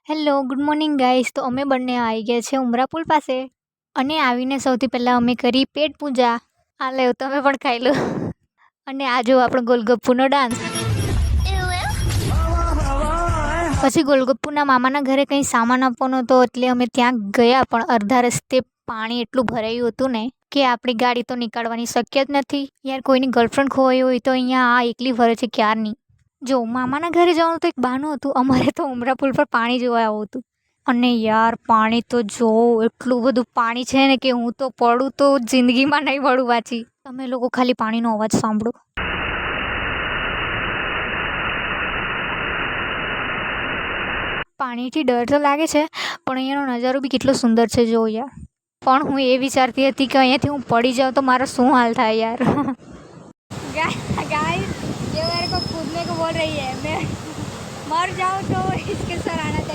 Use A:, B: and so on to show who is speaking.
A: Hello, good morning guys. તો અમે બંને આવી ગયા છે ઉમરા પુલ પાસે અને આવીને સૌથી પહેલાં અમે કરી પેટ પૂજા. આ લે તમે પણ ખાઈ લો. અને આ જો આપણો ગોલગપ્પુનો ડાન્સ. પછી ગોલગપ્પુના મામાના ઘરે કંઈ સામાન આપવાનો હતો એટલે અમે ત્યાં ગયા, પણ અડધા રસ્તે પાણી એટલું ભરાયું હતું ને કે આપણી ગાડી તો નીકાળવાની શક્ય જ નથી. યાર, કોઈની ગર્લફ્રેન્ડ ખોવાઈ હોય તો અહીંયા આ એકલી ફરે છે ક્યારની. જો મામાના ઘરે જવાનું તો એક બહાનું હતું, અમારે તો ઉમરા પુલ પર પાણી જોવા આવવું હતું. અને યાર પાણી તો જો એટલું બધું પાણી છે ને કે હું તો પડું તો જિંદગીમાં નહીં પડું પાછી. તમે લોકો ખાલી પાણીનો અવાજ સાંભળો. પાણીથી ડર તો લાગે છે, પણ અહીંયાનો નજારો બી કેટલો સુંદર છે જો યાર. પણ હું એ વિચારતી હતી કે અહીંયાથી હું પડી જાઉં તો મારો શું હાલ થાય યાર. गाइस, ये मेरे को कूदने को बोल रही है, मैं मर जाऊँ तो इसके सर आना चाहिए.